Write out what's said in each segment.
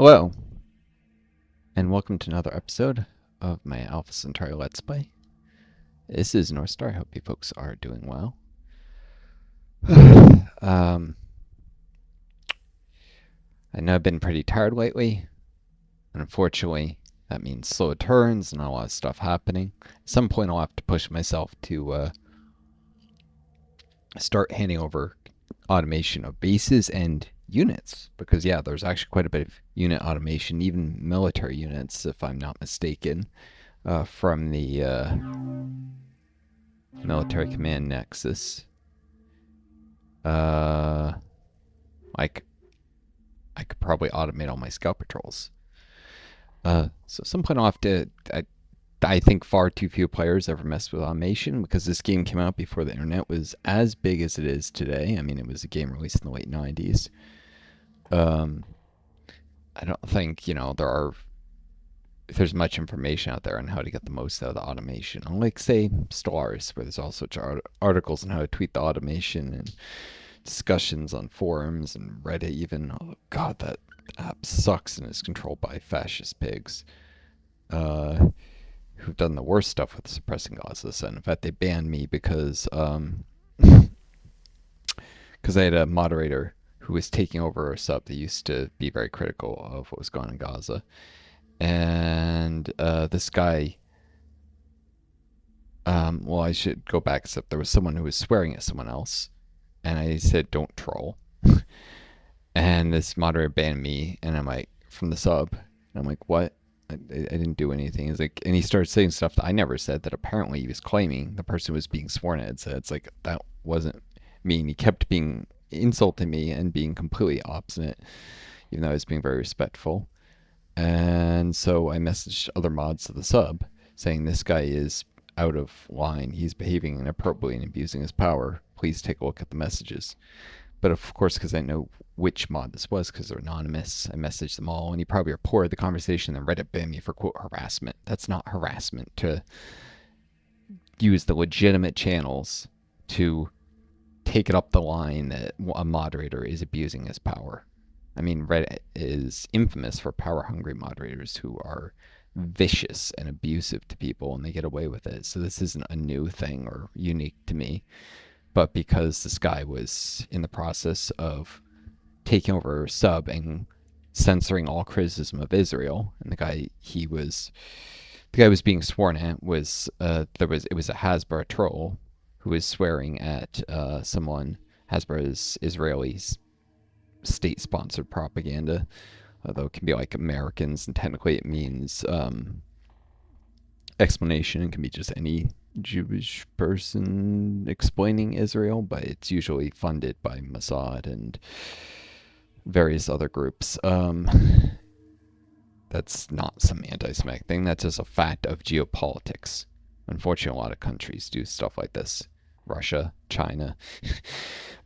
Hello, and welcome to another episode of my Alpha Centauri Let's Play. This is Northstar. I hope you folks are doing well. I know I've been pretty tired lately, and unfortunately, that means slow turns and not a lot of stuff happening. At some point, I'll have to push myself to start handing over automation of bases and units, because yeah, there's actually quite a bit of unit automation, even military units, if I'm not mistaken, from the military command nexus. Like, I could probably automate all my scout patrols. So at some point I'll have to. I think far too few players ever messed with automation, because this game came out before the internet was as big as it is today. I mean, it was a game released in the late 90s. I don't think, there's much information out there on how to get the most out of the automation. Unlike, say, Stellaris, where there's all such articles on how to tweak the automation and discussions on forums and Reddit even. Oh, God, that app sucks and is controlled by fascist pigs. Who've done the worst stuff with suppressing Gaza. And in fact, they banned me because I had a moderator who was taking over a sub that used to be very critical of what was going on in Gaza. And this guy, well, I should go back, except there was someone who was swearing at someone else. And I said, don't troll. And this moderator banned me, and I'm like, from the sub. And I'm like, what? I didn't do anything. He's like, and he started saying stuff that I never said, that apparently he was claiming the person was being sworn at. So it's like, that wasn't me. And he kept being insulting me and being completely obstinate, even though I was being very respectful. And so I messaged other mods of the sub saying, this guy is out of line. He's behaving inappropriately and abusing his power. Please take a look at the messages. But of course, because I know which mod this was, because they're anonymous, I messaged them all, and he probably reported the conversation and Reddit banned me for, quote, harassment. That's not harassment to use the legitimate channels to take it up the line that a moderator is abusing his power. I mean, Reddit is infamous for power-hungry moderators who are vicious and abusive to people, and they get away with it. So this isn't a new thing or unique to me. But because this guy was in the process of taking over sub and censoring all criticism of Israel, and the guy was being sworn at was it was a Hasbro troll who was swearing at someone. Hasbro is Israeli's state-sponsored propaganda, although it can be like Americans, and technically it means explanation, and can be just any Jewish person explaining Israel, but it's usually funded by Mossad and various other groups. That's not some anti-Semitic thing. That's just a fact of geopolitics. Unfortunately, a lot of countries do stuff like this. Russia, China,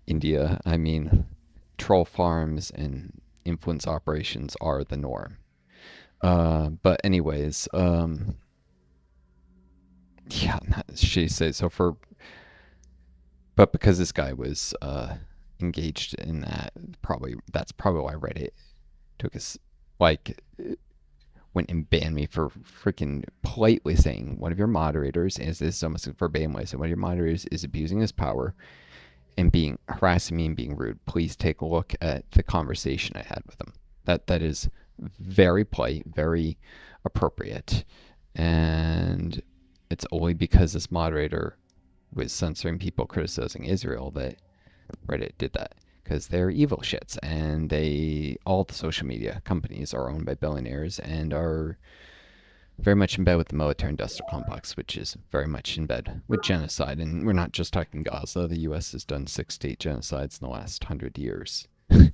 India. I mean, troll farms and influence operations are the norm. But anyways, yeah, she says so but because this guy was engaged in that, that's probably why Reddit took us, like, went and banned me for freaking politely saying one of your moderators is almost verbatim way, so one of your moderators is abusing his power and harassing me and being rude. Please take a look at the conversation I had with him. That is very polite, very appropriate, and it's only because this moderator was censoring people criticizing Israel that Reddit did that, because they're evil shits, and all the social media companies are owned by billionaires and are very much in bed with the military-industrial complex, which is very much in bed with genocide. And we're not just talking Gaza. The U.S. has done 6 state genocides in the last 100 years. In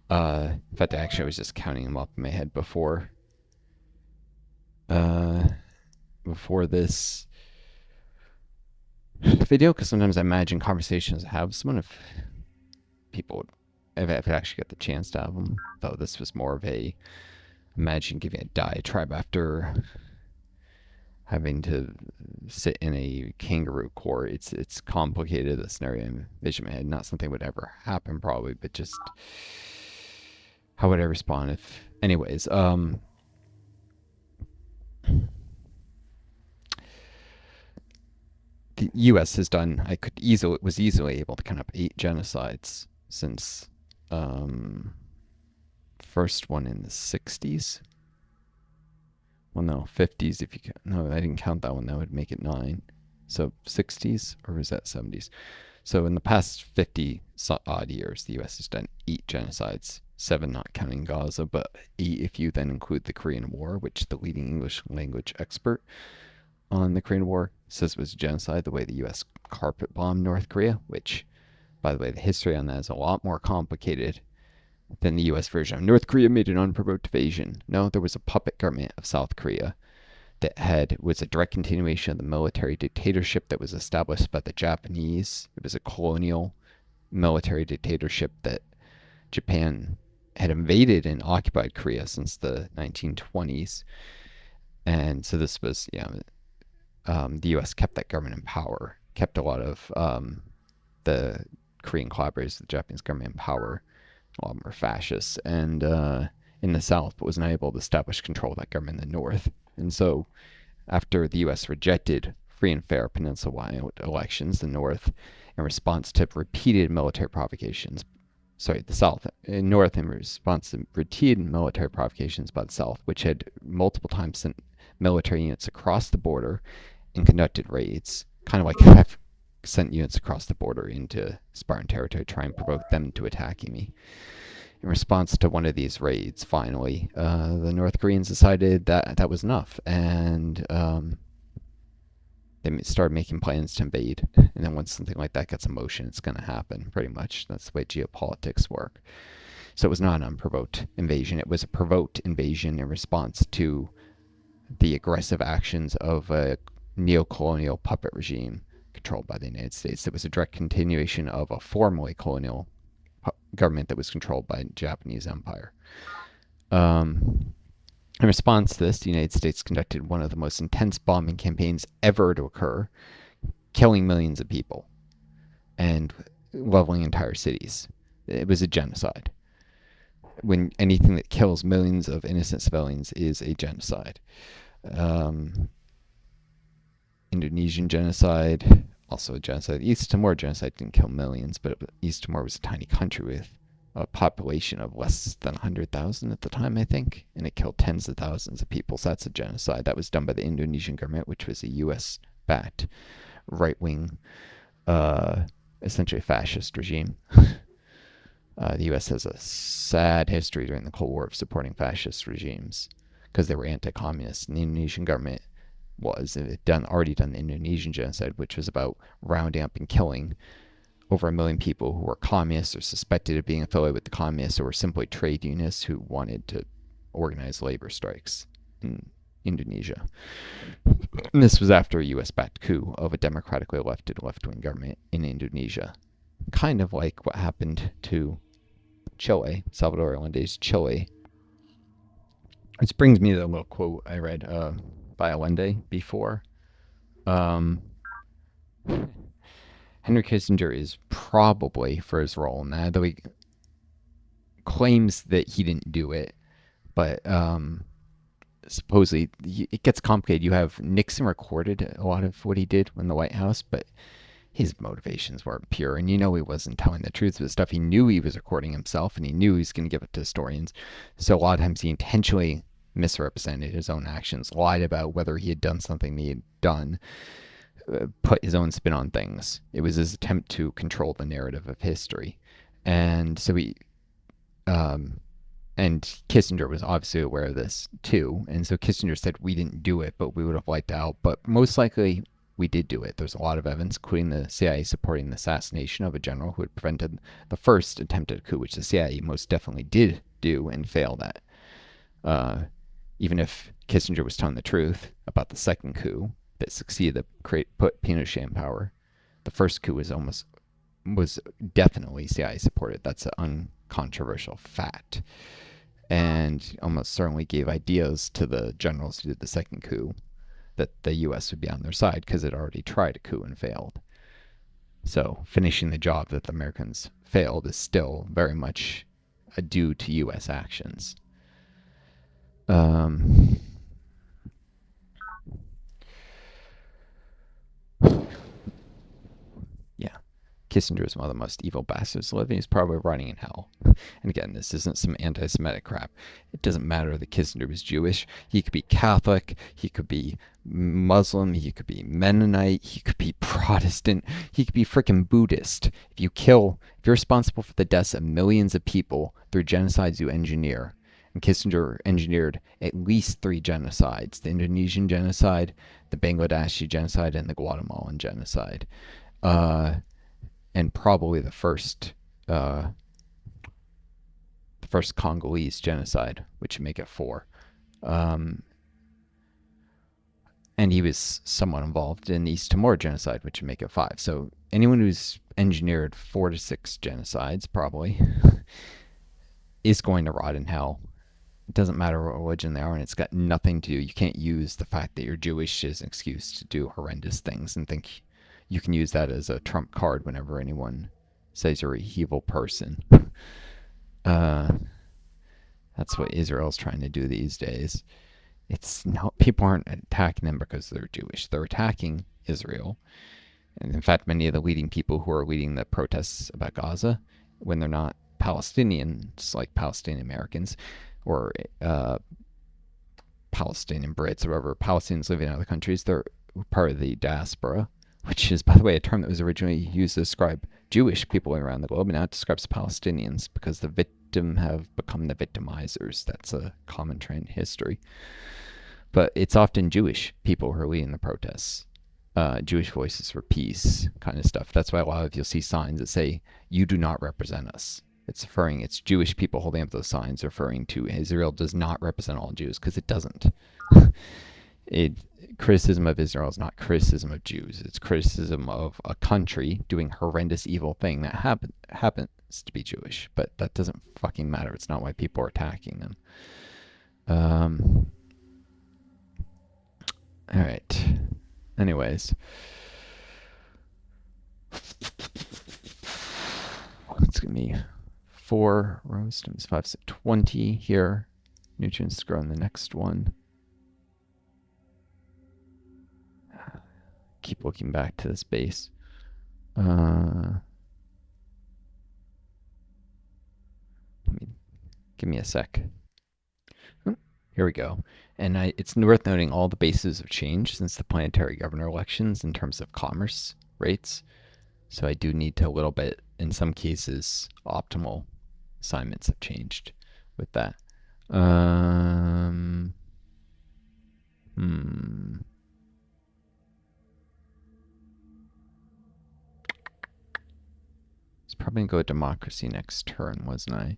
fact, actually, I was just counting them up in my head before this video, because sometimes I imagine conversations I have with someone, if I actually get the chance to have them, though this was more of imagine giving a diatribe after having to sit in a kangaroo court. It's complicated, the scenario I envision in my head. Not something would ever happen probably, but just how would I respond if, anyways, the U.S. has done, was easily able to count up 8 genocides since, first one in the 60s. Well, no, 50s if you count. No, I didn't count that one. That would make it 9. So 60s, or was that 70s? So in the past 50 odd years, the U.S. has done 8 genocides, 7 not counting Gaza, but 8 if you then include the Korean War, which the leading English language expert on the Korean War says was genocide, the way the U.S. carpet bombed North Korea, which, by the way, the history on that is a lot more complicated than the U.S. version of North Korea made an unprovoked invasion. No, there was a puppet government of South Korea that was a direct continuation of the military dictatorship that was established by the Japanese. It was a colonial military dictatorship that Japan had invaded and occupied Korea since the 1920s. And so this was, the U.S. kept that government in power, kept a lot of the Korean collaborators of the Japanese government in power, a lot more fascists, and in the South, but was not able to establish control of that government in the North. And so, after the U.S. rejected free and fair peninsula-wide elections, the North, in response to repeated military provocations, the South, in North, in response to repeated military provocations by the South, which had multiple times sent military units across the border and conducted raids, kind of like I've sent units across the border into Spartan territory to try and provoke them to attacking me. In response to one of these raids, finally, the North Koreans decided that that was enough, and they started making plans to invade. And then once something like that gets in motion, it's going to happen, pretty much. That's the way geopolitics work. So it was not an unprovoked invasion. It was a provoked invasion in response to the aggressive actions of a neo-colonial puppet regime controlled by the United States. It was a direct continuation of a formerly colonial government that was controlled by the Japanese Empire. In response to this, the United States conducted one of the most intense bombing campaigns ever to occur, killing millions of people and leveling entire cities. It was a genocide. When anything that kills millions of innocent civilians is a genocide. Indonesian genocide, also a genocide. East Timor genocide didn't kill millions, but East Timor was a tiny country with a population of less than 100,000 at the time, I think, and it killed tens of thousands of people. So that's a genocide. That was done by the Indonesian government, which was a U.S.-backed right-wing, essentially fascist regime. The U.S. has a sad history during the Cold War of supporting fascist regimes because they were anti-communist, and the Indonesian government already done the Indonesian genocide, which was about rounding up and killing over 1 million people who were communists or suspected of being affiliated with the communists or were simply trade unionists who wanted to organize labor strikes in Indonesia. And this was after a U.S.-backed coup of a democratically elected left-wing government in Indonesia. Kind of like what happened to Chile, Salvador Allende's Chile. Which brings me to the little quote I read by Allende before. Henry Kissinger is probably, for his role in that, though he claims that he didn't do it, but supposedly it gets complicated. You have Nixon recorded a lot of what he did in the White House, but his motivations weren't pure, and he wasn't telling the truth of the stuff. He knew he was recording himself, and he knew he was going to give it to historians. So a lot of times he intentionally misrepresented his own actions, lied about whether he had done something he had done, put his own spin on things. It was his attempt to control the narrative of history. And so and Kissinger was obviously aware of this too. And so Kissinger said, we didn't do it, but we would have liked out. But most likely we did do it. There's a lot of evidence, including the CIA supporting the assassination of a general who had prevented the first attempted coup, which the CIA most definitely did do and failed at. Even if Kissinger was telling the truth about the second coup that succeeded to put Pinochet in power, the first coup was definitely CIA supported. That's an uncontroversial fact, and almost certainly gave ideas to the generals who did the second coup that the U.S. would be on their side because it already tried a coup and failed. So finishing the job that the Americans failed is still very much due to U.S. actions. Um, yeah. Kissinger is one of the most evil bastards living. He's probably rotting in hell. And again, this isn't some anti-Semitic crap. It doesn't matter that Kissinger was Jewish. He could be Catholic. He could be Muslim. He could be Mennonite. He could be Protestant. He could be freaking Buddhist. If you're responsible for the deaths of millions of people through genocides you engineer, and Kissinger engineered at least 3 genocides: the Indonesian genocide, the Bangladeshi genocide, and the Guatemalan genocide. And probably the first Congolese genocide, which would make it 4. And he was somewhat involved in the East Timor genocide, which would make it 5. So anyone who's engineered 4 to 6 genocides probably is going to rot in hell. It doesn't matter what religion they are, and it's got nothing to do. You can't use the fact that you're Jewish as an excuse to do horrendous things and think you can use that as a trump card whenever anyone says you're a evil person. That's what Israel's trying to do these days. People aren't attacking them because they're Jewish. They're attacking Israel. And in fact, many of the leading people who are leading the protests about Gaza, when they're not Palestinians, like Palestinian Americans, or Palestinian Brits, or whatever, Palestinians living in other countries, they're part of the diaspora, which is, by the way, a term that was originally used to describe Jewish people around the globe, and now it describes Palestinians because the victim have become the victimizers. That's a common trend in history. But it's often Jewish people who are leading the protests. Jewish Voices for Peace kind of stuff. That's why a lot of you'll see signs that say, "You do not represent us." It's Jewish people holding up those signs referring to Israel does not represent all Jews, because it doesn't. Criticism of Israel is not criticism of Jews. It's criticism of a country doing horrendous evil thing that happens to be Jewish, but that doesn't fucking matter. It's not why people are attacking them. All right. Anyways, it's gonna be 4 row stems, 5, 6, 20 here. Nutrients grow in the next one. Keep looking back to this base. Give me a sec. Here we go. And it's worth noting all the bases have changed since the planetary governor elections in terms of commerce rates. So I do need to a little bit, in some cases, optimal assignments have changed with that. It's probably going to go democracy next turn, wasn't I?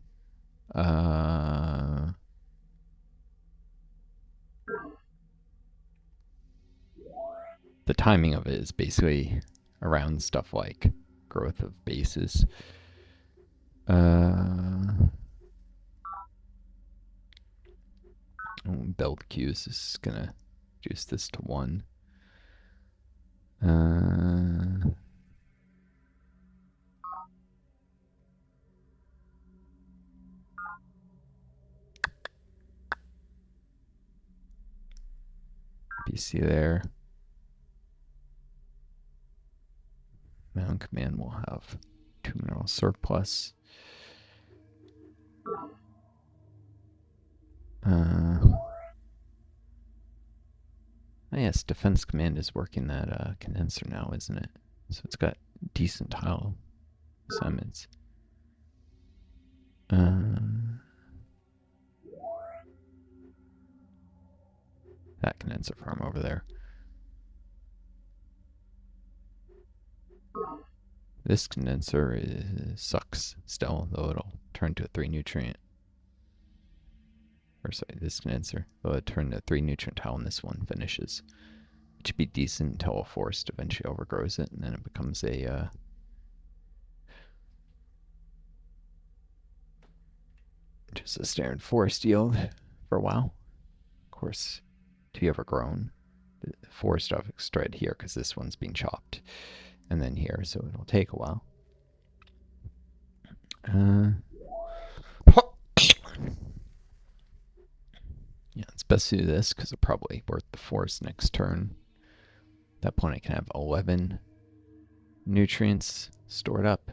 The timing of it is basically around stuff like growth of bases. Build queues is going to reduce this to 1. BC there. Mound command will have 2 mineral surplus. Yes, defense command is working that condenser now, isn't it? So it's got decent tile assignments. That condenser farm over there. This condenser sucks still, though it'll turn to a 3 nutrient. Or sorry, this condenser, though it'll turn to a 3 nutrient tile when this one finishes. It should be decent until a forest eventually overgrows it, and then it becomes a just a standard forest yield for a while. Of course, to be overgrown, the forest objects spread here because this one's being chopped, and then here, so it'll take a while. best to do this because it'll probably worth the forest next turn. At that point I can have 11 nutrients stored up.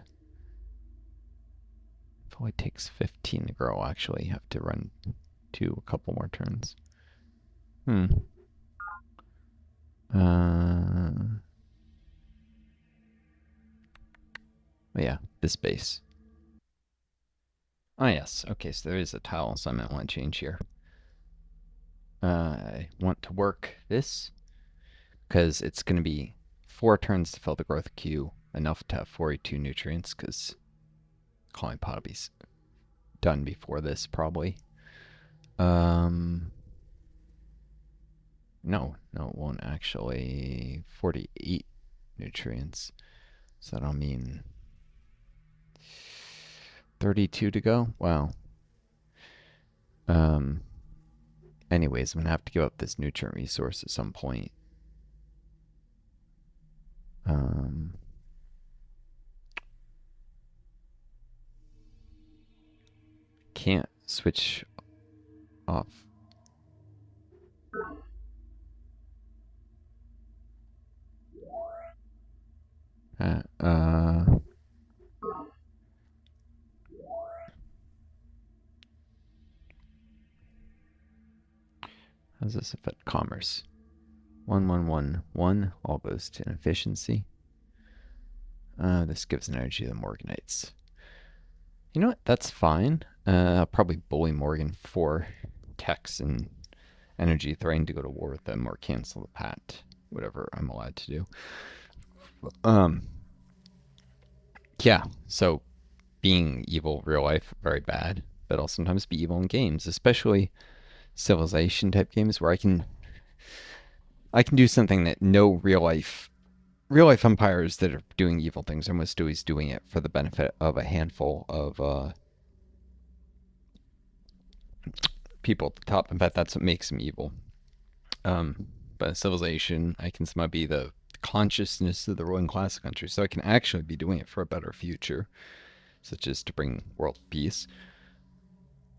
It only takes 15 to grow. Actually, you have to run a couple more turns. Yeah, this base. Oh yes, okay, so there is a tile, so I might want to change here. I want to work this because it's going to be 4 turns to fill the growth queue, enough to have 42 nutrients, because colony pot will be done before this, probably. No, it won't actually. 48 nutrients. So that'll mean 32 to go? Wow. Anyways, I'm going to have to give up this nutrient resource at some point. Can't switch off. How does this affect commerce? 1111 all goes to inefficiency. This gives an energy to the Morganites. You know what? That's fine. I'll probably bully Morgan for techs and energy, threatening to go to war with them or cancel the pact. Whatever I'm allowed to do. Yeah, so being evil real life, very bad, but I'll sometimes be evil in games, especially civilization type games where I can do something that no real life empires that are doing evil things are almost always doing it for the benefit of a handful of people at the top. In fact, that's what makes them evil. But in civilization, I can somehow be the consciousness of the ruling class of country, so I can actually be doing it for a better future, such as to bring world peace,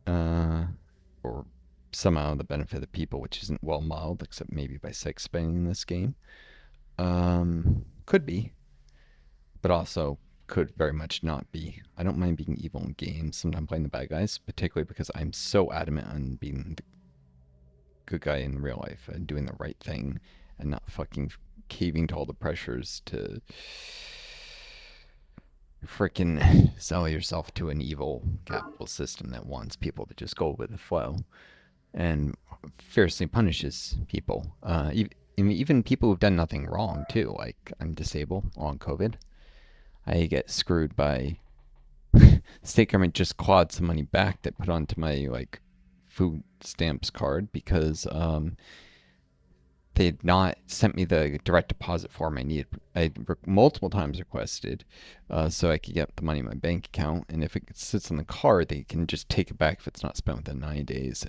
or somehow the benefit of the people, which isn't well modeled, except maybe by sex spending in this game. Could be, but also could very much not be. I don't mind being evil in games, sometimes playing the bad guys, particularly because I'm so adamant on being the good guy in real life and doing the right thing and not fucking caving to all the pressures to freaking sell yourself to an evil capital system that wants people to just go with the flow and fiercely punishes people. Even people who've done nothing wrong too. Like, I'm disabled on COVID. I get screwed by state government just clawed some money back that put onto my food stamps card because they had not sent me the direct deposit form I needed. I multiple times requested so I could get the money in my bank account, and if it sits on the card, they can just take it back if it's not spent within 9 days.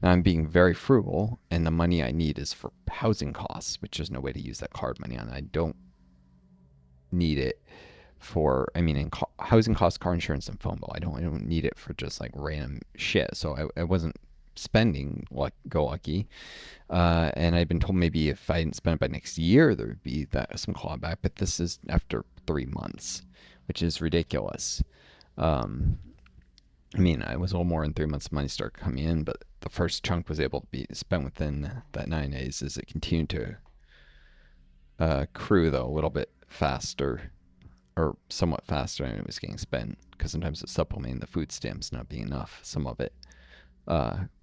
Now I'm being very frugal, and the money I need is for housing costs, which there's no way to use that card money on. I don't need it for, housing costs, car insurance, and phone bill. I don't need it for just random shit. So I wasn't spending go lucky, and I'd been told maybe if I didn't spend it by next year there would be some clawback, but this is after 3 months, which is ridiculous. I was a little more in 3 months, money started coming in, but the first chunk was able to be spent within that 9 days. As it continued to accrue, though, a little bit faster, or somewhat faster, and it was getting spent, because sometimes it's supplementing the food stamps not being enough, some of it,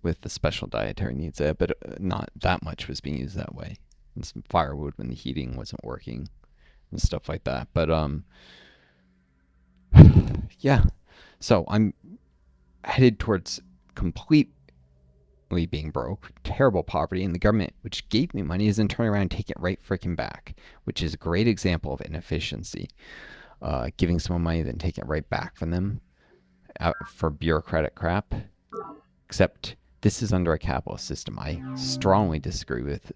with the special dietary needs, but not that much was being used that way, and some firewood when the heating wasn't working, and stuff like that. But yeah, so I'm headed towards completely being broke, terrible poverty, and the government, which gave me money, is then turning around and taking it right freaking back, which is a great example of inefficiency. Giving someone money, then taking it right back from them for bureaucratic crap. Except this is under a capitalist system. I strongly disagree with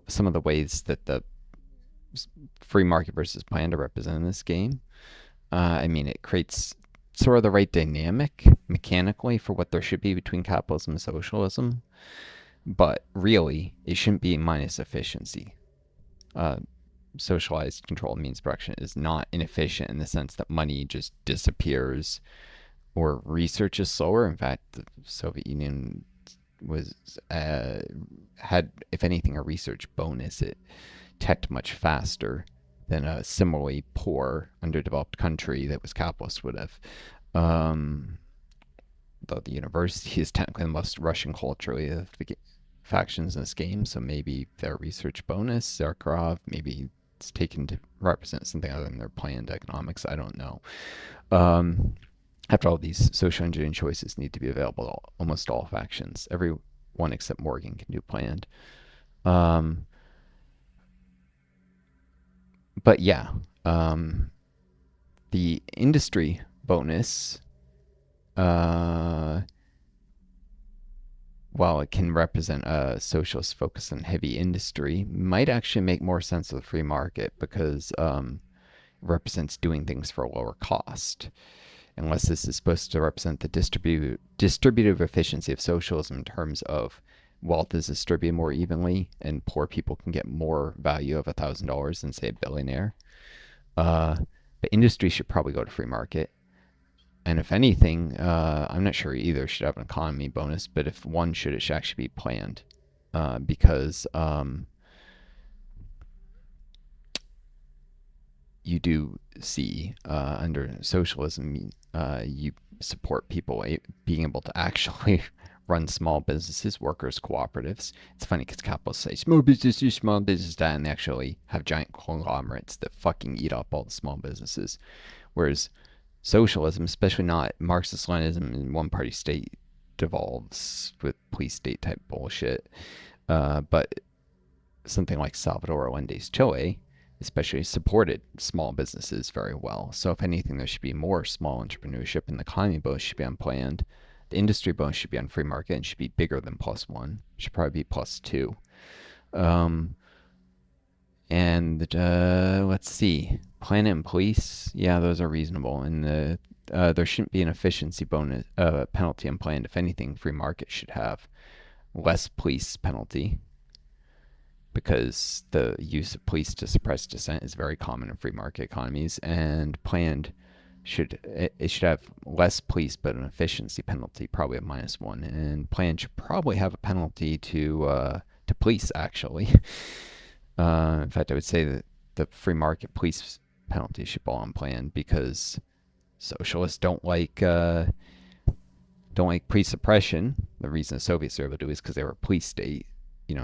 some of the ways that the free market versus plan to represent in this game. It creates sort of the right dynamic mechanically for what there should be between capitalism and socialism, but really it shouldn't be minus efficiency. Uh, Socialized control means production is not inefficient in the sense that money just disappears or research is slower. In fact, the Soviet Union was had, if anything, a research bonus. It teched much faster than a similarly poor, underdeveloped country that was capitalist would have. Um, though the university is technically the most Russian culturally of the factions in this game, so maybe their research bonus, Zakharov, maybe it's taken to represent something other than their planned economics. I don't know. Um, After all, these social engineering choices need to be available to almost all factions. Everyone except Morgan can do planned. Um, but yeah, um, the industry bonus, uh, while it can represent a socialist focus on heavy industry, might actually make more sense of the free market because it represents doing things for a lower cost. Unless this is supposed to represent the distributive efficiency of socialism in terms of wealth is distributed more evenly and poor people can get more value of $1,000 than, say, a billionaire. Uh, but industry should probably go to free market. And if anything, I'm not sure either should have an economy bonus, but if one should, it should actually be planned. Because you do see under socialism, you support people being able to actually run small businesses, workers' cooperatives. It's funny because capitalists say small business, that, and they actually have giant conglomerates that fucking eat up all the small businesses. Whereas socialism, especially not Marxist-Leninism in one-party state, devolves with police state type bullshit. But something like Salvador Allende's Chile especially supported small businesses very well. So if anything, there should be more small entrepreneurship, and the economy bonus should be unplanned. The industry bonus should be on free market and should be bigger than +1. It should probably be +2. And let's see, planet and police, yeah, those are reasonable. And there shouldn't be an efficiency bonus penalty unplanned. If anything, free market should have less police penalty, because the use of police to suppress dissent is very common in free market economies, and planned should have less police but an efficiency penalty, probably of -1, and planned should probably have a penalty to police actually. In fact, I would say that the free market police penalty should fall on planned because socialists don't like police suppression. The reason the Soviets were able to do it is because they were a police state.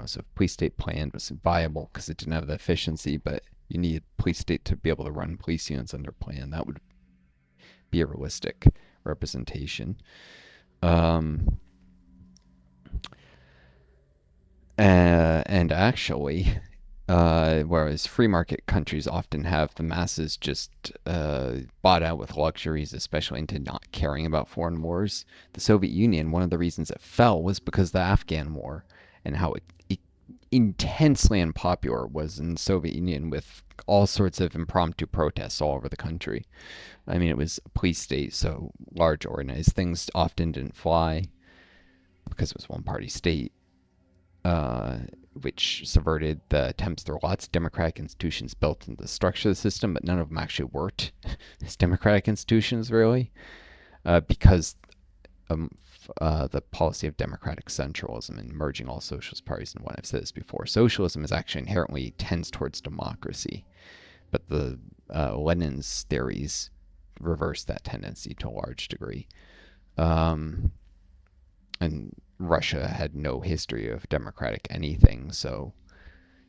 So if police state plan was viable because it didn't have the efficiency, but you need police state to be able to run police units under plan. That would be a realistic representation. And actually, whereas free market countries often have the masses just bought out with luxuries, especially into not caring about foreign wars, the Soviet Union, one of the reasons it fell was because of the Afghan war and how it intensely unpopular was in the Soviet Union with all sorts of impromptu protests all over the country. I mean, it was a police state, so large organized things often didn't fly because it was one party state, which subverted the attempts. There were lots of democratic institutions built into the structure of the system, but none of them actually worked as democratic institutions, really, because the policy of democratic centralism and merging all socialist parties in one. I've said this before. Socialism is actually inherently tends towards democracy, but the Lenin's theories reverse that tendency to a large degree. And Russia had no history of democratic anything, so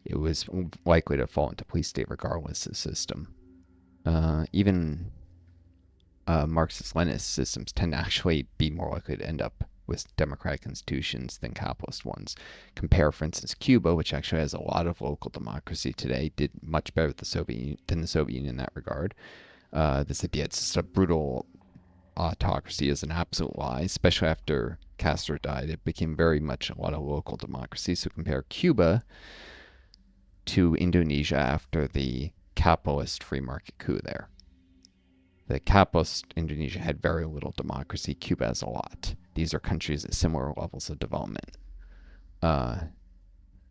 it was likely to fall into police state regardless of the system. Even Marxist-Leninist systems tend to actually be more likely to end up with democratic institutions than capitalist ones. Compare, for instance, Cuba, which actually has a lot of local democracy today, did much better than the Soviet Union in that regard. This idea it's just a brutal autocracy is an absolute lie, especially after Castro died. It became very much a lot of local democracy. So compare Cuba to Indonesia after the capitalist free market coup there. The capitalist Indonesia had very little democracy. Cuba has a lot. These are countries at similar levels of development.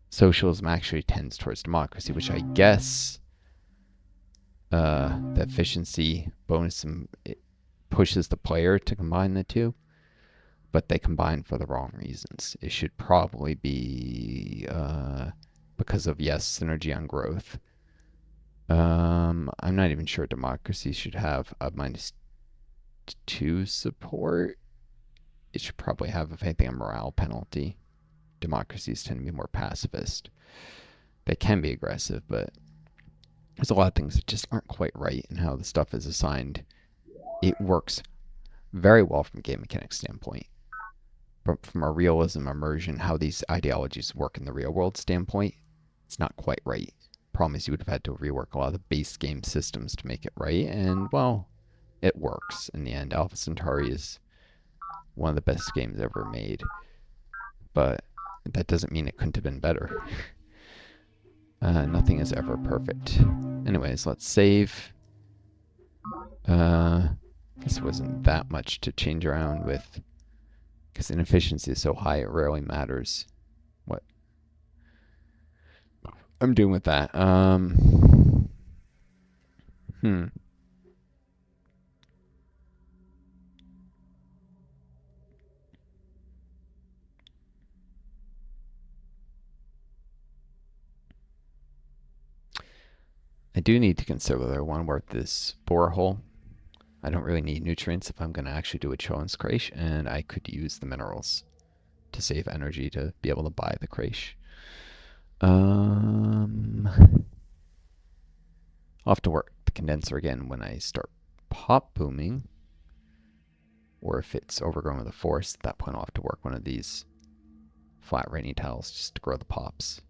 Socialism actually tends towards democracy, which I guess the efficiency bonus it pushes the player to combine the two, but they combine for the wrong reasons. It should probably be because of, yes, synergy on growth. I'm not even sure democracy should have a -2 support. It should probably have, if anything, a morale penalty. Democracies tend to be more pacifist. They can be aggressive, but there's a lot of things that just aren't quite right in how the stuff is assigned. It works very well from a game mechanics standpoint, but from a realism, immersion, how these ideologies work in the real world standpoint, it's not quite right. Problem is, you would have had to rework a lot of the base game systems to make it right, and well, it works in the end. Alpha Centauri is one of the best games ever made, but that doesn't mean it couldn't have been better. Nothing is ever perfect. Anyways, let's save. Guess it wasn't that much to change around with, because inefficiency is so high it rarely matters what I'm doing with that. I do need to consider whether I want to work this borehole. I don't really need nutrients if I'm going to actually do a chillins creche, and I could use the minerals to save energy to be able to buy the creche. I'll have to work the condenser again when I start pop booming, or if it's overgrown with a forest, at that point I'll have to work one of these flat rainy tiles just to grow the pops.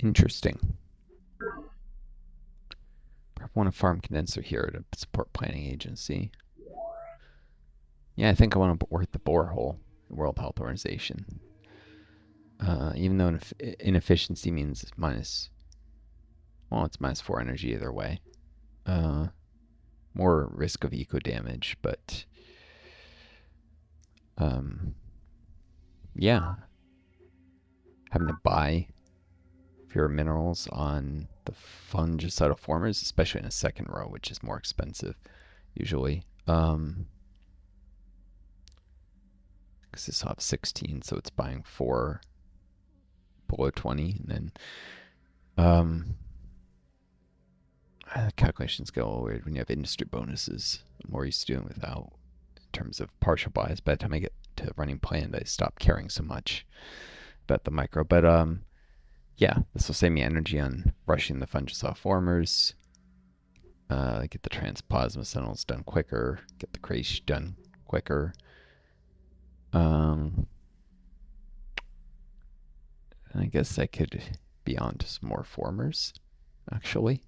Interesting. I want to farm condenser here to support planning agency. Yeah, I think I want to work the borehole, the World Health Organization. Even though inefficiency means minus, well, it's -4 energy either way. More risk of eco damage, but yeah, having to buy fewer minerals on the fungicidal formers, especially in a second row, which is more expensive usually. Because this will have 16, so it's buying 4 below 20, and then calculations get a little weird when you have industry bonuses. I'm more used to doing without in terms of partial buys. By the time I get to running planned, I stop caring so much about the micro. But yeah, this will save me energy on rushing the fungicidal formers. Get the transplasma sentinels done quicker. Get the creche done quicker. I guess I could be on to some more formers, actually.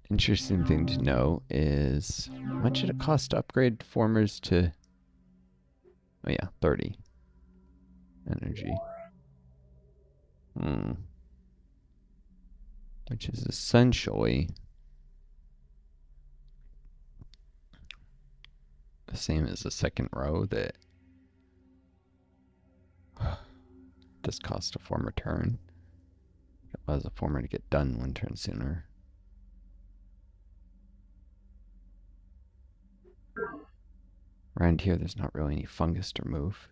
Interesting thing to know is how much did it cost to upgrade formers to, oh yeah, 30 energy. Which is essentially the same as the second row that does cost a former turn. It allows a former to get done 1 turn sooner. Around here, there's not really any fungus to remove.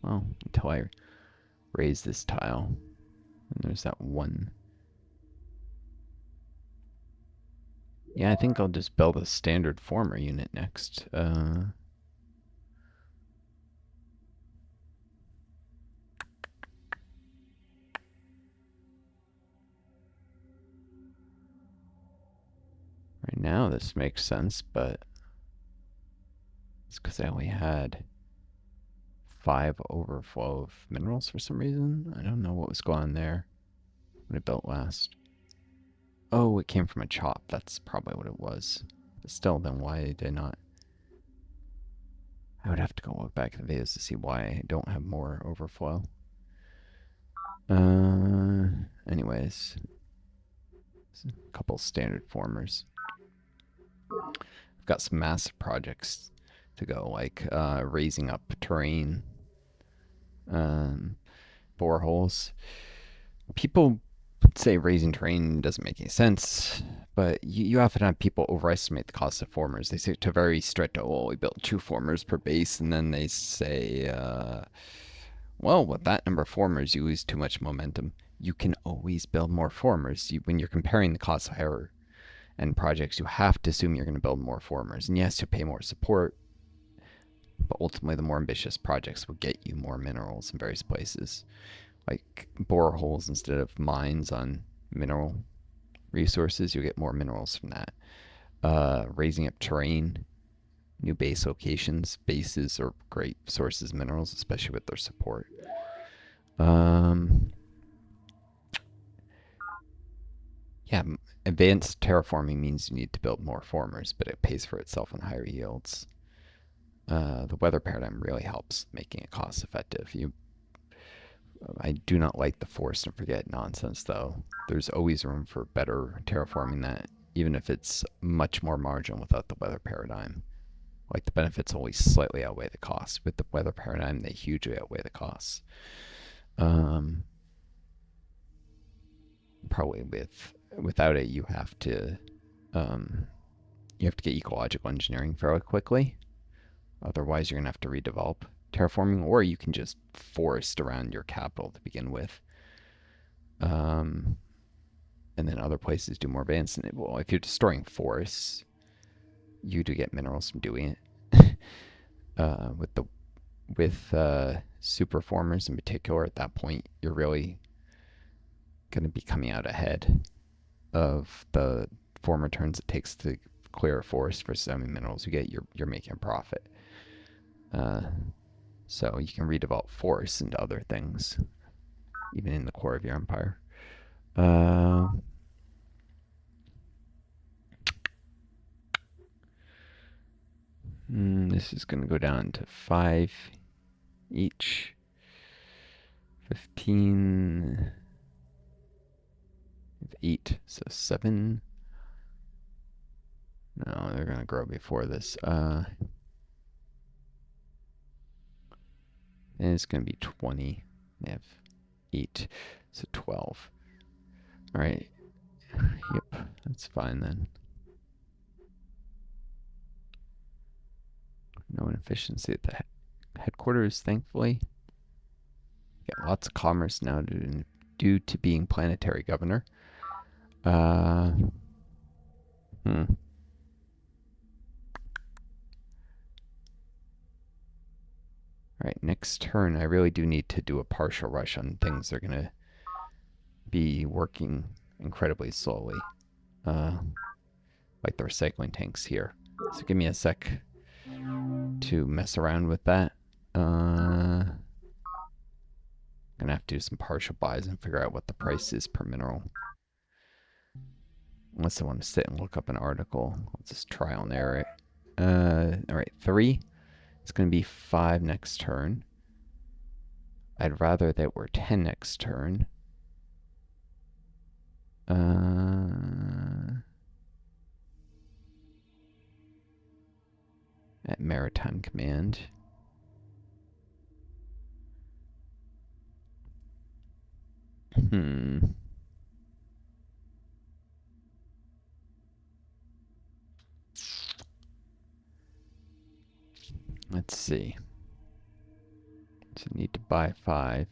Well, until I raise this tile. And there's that one. Yeah, I think I'll just build a standard former unit next. Right now this makes sense, but it's because I only had 5 overflow of minerals for some reason. I don't know what was going on there when it built last. Oh, it came from a chop. That's probably what it was. But still, then why did I not? I would have to go look back at the videos to see why I don't have more overflow. Anyways, a couple standard formers. I've got some massive projects to go, like raising up terrain, boreholes. People say raising terrain doesn't make any sense, but you often have people overestimate the cost of formers. They say to very strict, oh, we built 2 formers per base, and then they say, well, with that number of formers, you lose too much momentum. You can always build more formers. When you're comparing the cost of higher end projects, you have to assume you're going to build more formers. And yes, you pay more support, but ultimately the more ambitious projects will get you more minerals in various places. Like boreholes instead of mines on mineral resources, you'll get more minerals from that. Raising up terrain, new base locations. Bases are great sources of minerals, especially with their support. Yeah, advanced terraforming means you need to build more formers, but it pays for itself in higher yields. The weather paradigm really helps making it cost effective. I do not like the force and forget nonsense, though. There's always room for better terraforming that, even if it's much more marginal without the weather paradigm. Like the benefits always slightly outweigh the costs. With the weather paradigm, they hugely outweigh the costs. Probably without it, you have to get ecological engineering fairly quickly. Otherwise, you're gonna have to redevelop terraforming, or you can just forest around your capital to begin with. And then other places do more advanced. And well, if you're destroying forests, you do get minerals from doing it. With super formers in particular, at that point, you're really going to be coming out ahead of the former turns it takes to clear a forest for so many minerals you get. You're making a profit. So you can redevelop forests into other things, even in the core of your empire. This is going to go down to 5 each. 15. 8, so 7. No, they're going to grow before this. And it's going to be 20. They have 8, so 12. All right. Yep, that's fine then. No inefficiency at the headquarters, thankfully. Get lots of commerce now due to being planetary governor. All right, next turn, I really do need to do a partial rush on things that are going to be working incredibly slowly. Like the recycling tanks here. So give me a sec to mess around with that. Gonna have to do some partial buys and figure out what the price is per mineral. Unless I want to sit and look up an article. I'll just trial and error it. Alright, 3. It's going to be 5 next turn. I'd rather that we're 10 next turn. At Maritime Command. Let's see. So need to buy 5.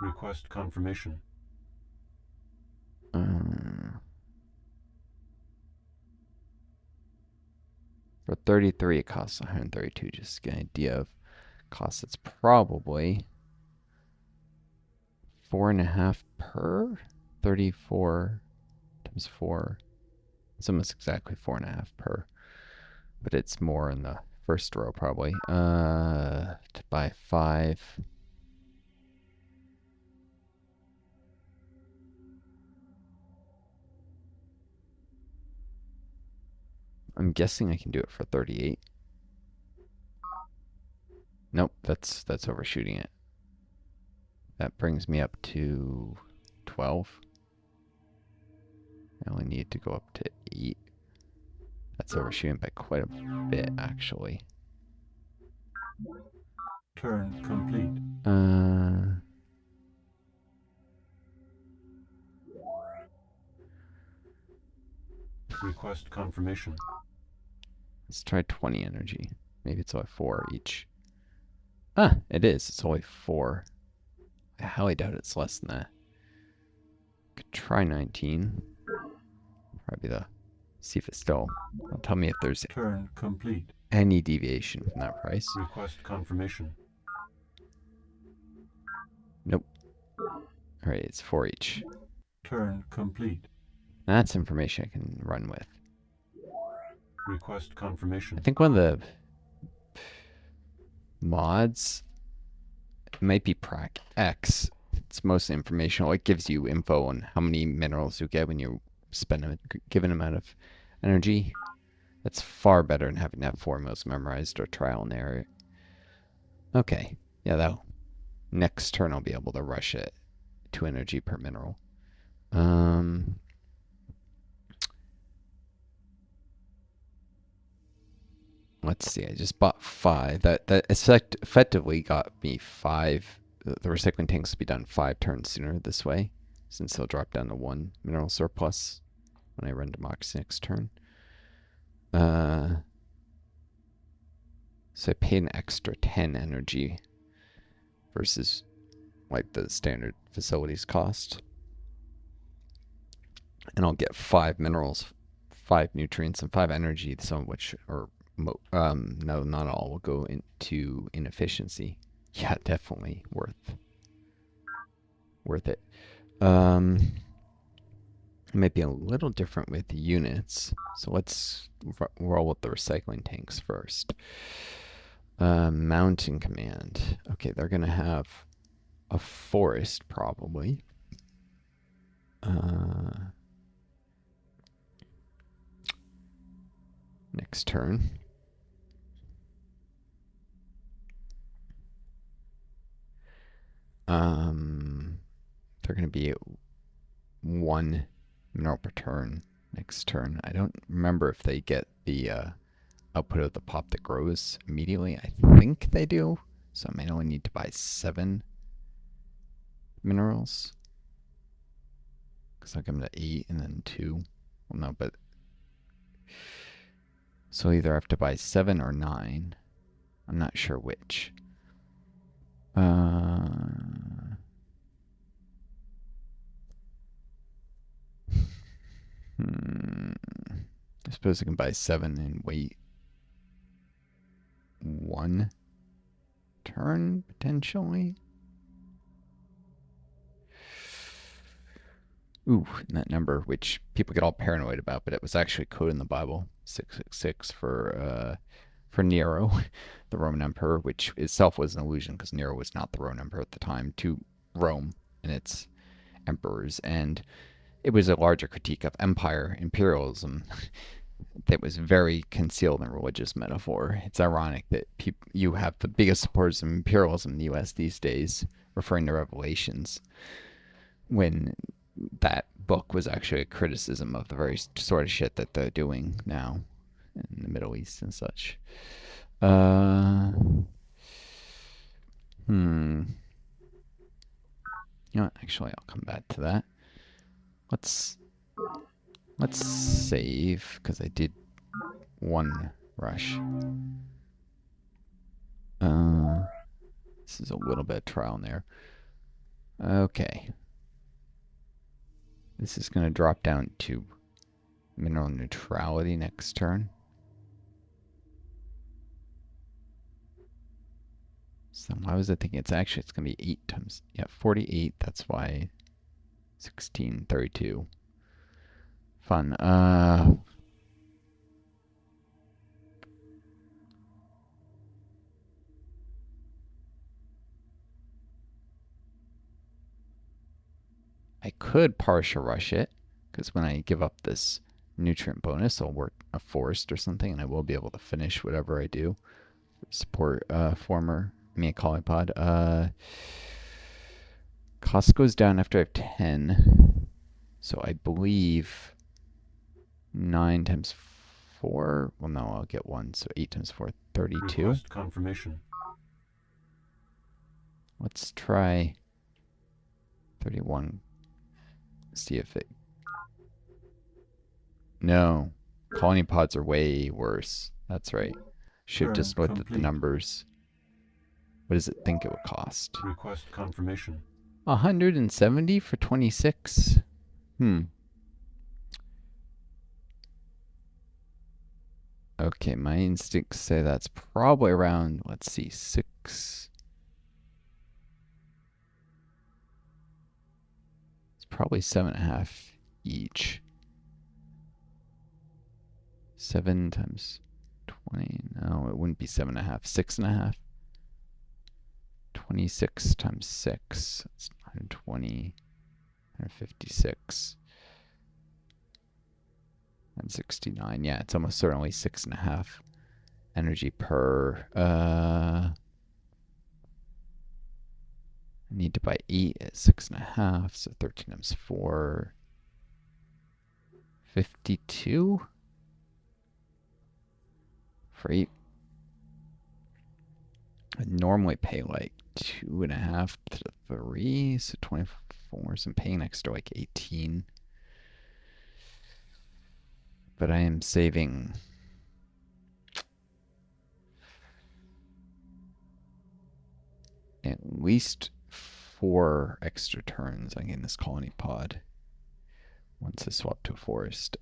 Request confirmation. For 33, it costs 132. Just to get an idea of cost. It's probably 4.5 per. 34 times 4. It's almost exactly 4.5 per, but it's more in the first row probably. To buy 5. I'm guessing I can do it for 38. Nope, that's overshooting it. That brings me up to 12. I only need to go up to 8. That's overshooting by quite a bit, actually. Turn complete. Request confirmation. Let's try 20 energy. Maybe it's only 4 each. Ah, it is. It's only 4. I highly doubt it's less than that. Could try 19. Probably the see if it's still. Tell me if there's Turn complete. any deviation from that price. Request confirmation. Nope. All right, it's 4 each. Turn complete. That's information I can run with. Request confirmation. I think one of the mods might be Prac X. It's mostly informational. It gives you info on how many minerals you get when you spend a given amount of energy. That's far better than having to have formulas memorized or trial and error. Okay, yeah, that next turn I'll be able to rush it 2 energy per mineral. Let's see. I just bought 5. That effectively got me 5. The recycling tanks will be done 5 turns sooner this way, since they'll drop down to 1 mineral surplus when I run to Mox next turn. So I pay an extra 10 energy versus like the standard facilities cost. And I'll get 5 minerals, 5 nutrients, and 5 energy, some of which are, no, not all, will go into inefficiency. Yeah, definitely worth it. It might be a little different with units. So let's roll with the recycling tanks first. Mountain command. Okay, they're going to have a forest probably. Next turn. They're going to be 1 mineral per turn next turn. I don't remember if they get the output of the pop that grows immediately. I think they do. So I may only need to buy 7 minerals. Because I'll give them to 8 and then 2. Well, no, but... So either I have to buy 7 or 9. I'm not sure which. I suppose I can buy 7 and wait 1 turn, potentially. Ooh, and that number, which people get all paranoid about, but it was actually code in the Bible, 666 for Nero, the Roman emperor, which itself was an illusion because Nero was not the Roman emperor at the time to Rome and its emperors. And it was a larger critique of empire, imperialism, that was very concealed in religious metaphor. It's ironic that you have the biggest supporters of imperialism in the U.S. these days referring to Revelations when that book was actually a criticism of the very sort of shit that they're doing now in the Middle East and such. You know what? Actually, I'll come back to that. Let's save, because I did 1 rush. This is a little bit of trial and error. Okay. This is going to drop down to mineral neutrality next turn. So I was thinking it's going to be 8 times. Yeah, 48. That's why 16, 32. Fun. I could partial rush it, because when I give up this nutrient bonus, I'll work a forest or something, and I will be able to finish whatever I do. Support a colony-pod. Cost goes down after I have 10. So I believe 9 times 4. Well, no, I'll get 1. So 8 times 4, 32. Request confirmation. Let's try 31. See if it... No. Colony pods are way worse. That's right. Should have just looked at the numbers. What does it think it would cost? Request confirmation. 170 for 26. Okay, my instincts say that's probably around, let's see, 6. It's probably 7.5 each. 7 times 20. No, it wouldn't be 7.5. 6.5. 26 times 6. That's 120. 156. And 69. Yeah, it's almost certainly 6.5 energy per. I need to buy 8 at 6.5. So 13 times 4. 52 for 8. I'd normally pay like 2.5 to 3, so 24. So I'm paying an extra like 18. But I am saving at least 4 extra turns on getting this colony pod once I swap to a forest.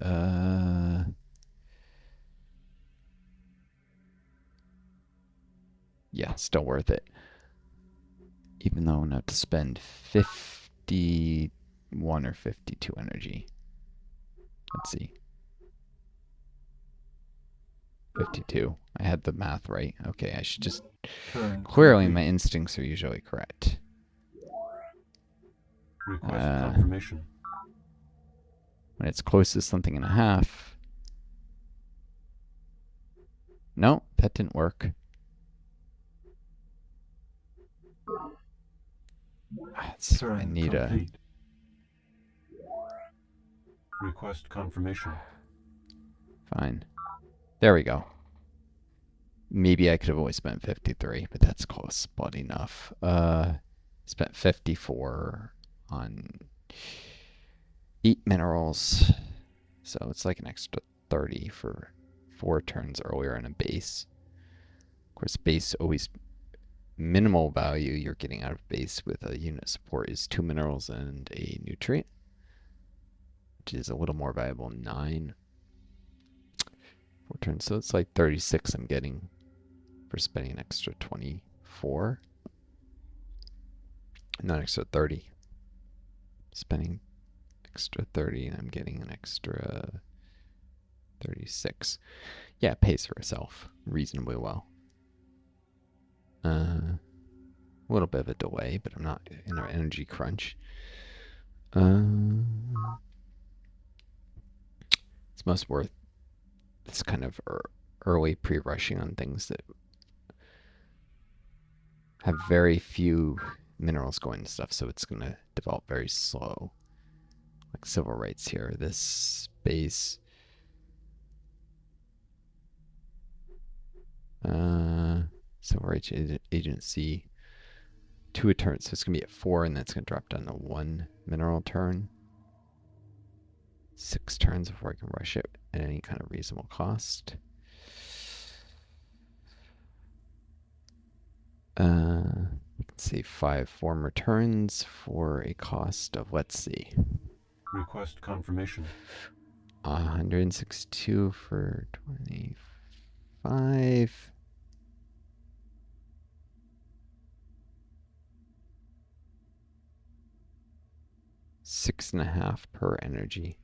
Yeah, still worth it. Even though I'm going to have to spend 51 or 52 energy. Let's see. 52. I had the math right. Okay, I should just... Clearly, my instincts are usually correct. Request confirmation. When it's close to something and a half... No, that didn't work. I need complete. Request confirmation. Fine. There we go. Maybe I could have always spent 53, but that's close, but enough. Spent 54 on 8 minerals. So it's like an extra 30 for 4 turns earlier on a base. Of course, base always minimal value you're getting out of base with a unit support is 2 minerals and a nutrient, which is a little more valuable, 9. 4 turns, so it's like 36 I'm getting for spending an extra 24. Not extra 30. Spending extra 30 and I'm getting an extra 36. Yeah, it pays for itself reasonably well. A little bit of a delay, but I'm not in an energy crunch. It's most worth this kind of early pre-rushing on things that have very few minerals going to stuff, so it's going to develop very slow. Like civil rights here. This base... Civil rights agency 2 a turn, so it's gonna be at 4 and that's gonna drop down to 1 mineral turn. 6 turns before I can rush it at any kind of reasonable cost. Let's see, 5 former turns for a cost of, let's see. Request confirmation. 162 for 25. $6.5 per energy.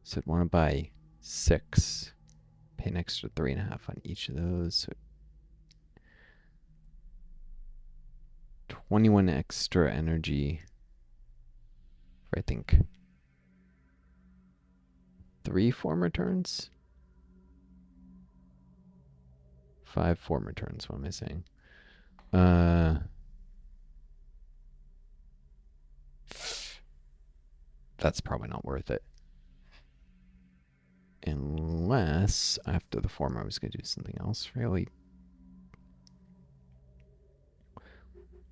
So I'd want to buy 6, pay an extra 3.5 on each of those. So 21 extra energy for, I think, 3 former turns? 5 former turns, what am I saying? That's probably not worth it. Unless, after the former, I was going to do something else really.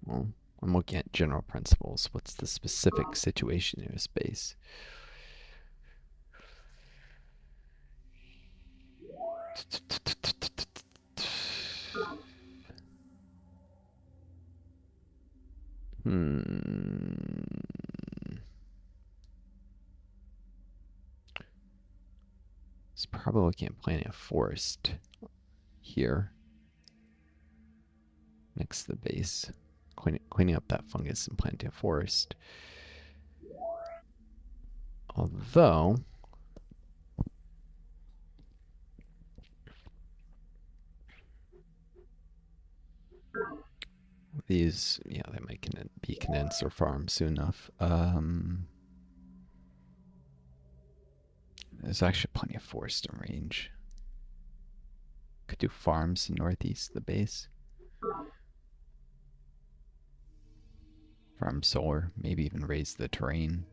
Well, I'm looking at general principles. What's the specific situation in your space? It's probably looking at planting a forest here next to the base. Cleaning up that fungus and planting a forest. Although, these, yeah, they might be condenser farms soon enough. There's actually plenty of forest in range. Could do farms northeast of the base. Farm solar, maybe even raise the terrain.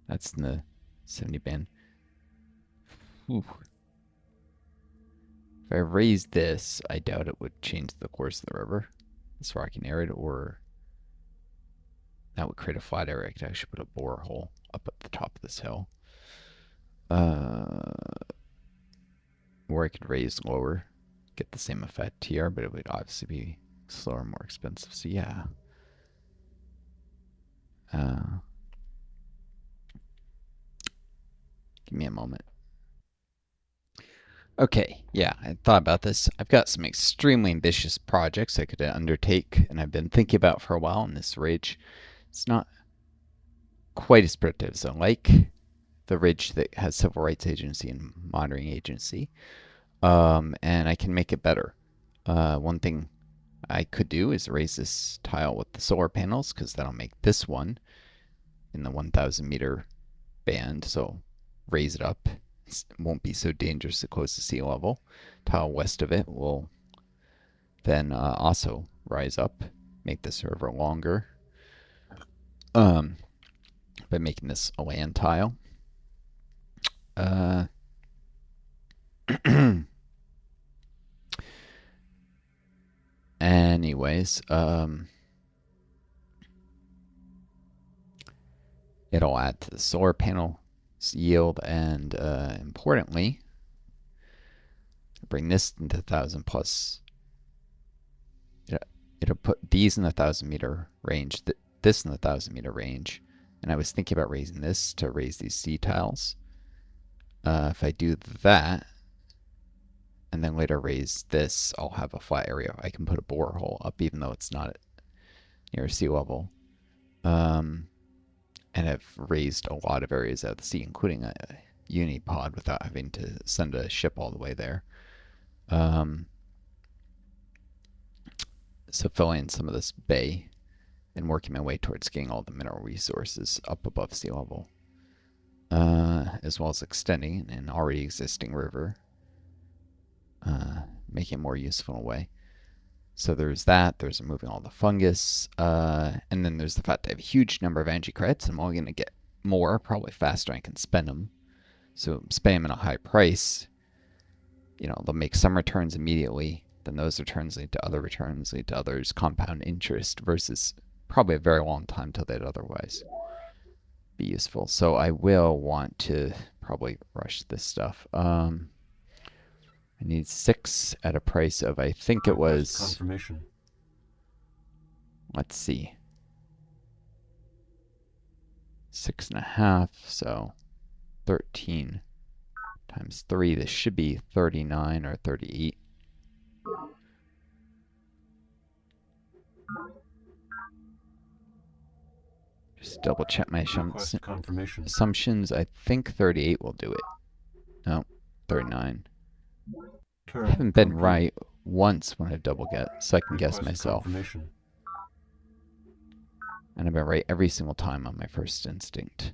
That's in the 70 band. Ooh. If I raised this, I doubt it would change the course of the river. This rocky and arid, or that would create a flat area. I could actually put a borehole up at the top of this hill. Or I could raise lower, get the same effect here, but it would obviously be slower and more expensive. So yeah. Give me a moment. Okay, yeah, I thought about this. I've got some extremely ambitious projects I could undertake, and I've been thinking about for a while, and this ridge, it's not quite as productive as I like. The ridge that has civil rights agency and monitoring agency, and I can make it better. One thing I could do is raise this tile with the solar panels, because that'll make this one in the 1,000 meter band, so raise it up. It won't be so dangerous to close to sea level. Tile west of it will then also rise up, make the server longer by making this a land tile. Anyways, it'll add to the solar panel yield, and importantly, bring this into 1,000 plus. It'll put these in the 1,000 meter range, this in the 1,000 meter range, and I was thinking about raising this to raise these sea tiles. If I do that, and then later raise this, I'll have a flat area. I can put a borehole up, even though it's not near sea level. And I've raised a lot of areas out of the sea, including a unipod, without having to send a ship all the way there. So filling in some of this bay and working my way towards getting all the mineral resources up above sea level, as well as extending an already existing river, making it more useful in a way. So there's that. There's removing all the fungus, and then there's the fact that I have a huge number of energy credits. I'm only going to get more, probably faster. I can spend them. So spend them at a high price. You know, they'll make some returns immediately. Then those returns lead to other returns, lead to others, compound interest, versus probably a very long time till they'd otherwise be useful. So I will want to probably rush this stuff. I need 6 at a price of, I think it was, confirmation. Let's see, 6.5, so 13 times 3. This should be 39 or 38. Just double check my Request confirmation. assumptions. I think 38 will do it. No, 39. I haven't been right once when I double guess, so I can guess myself. And I've been right every single time on my first instinct.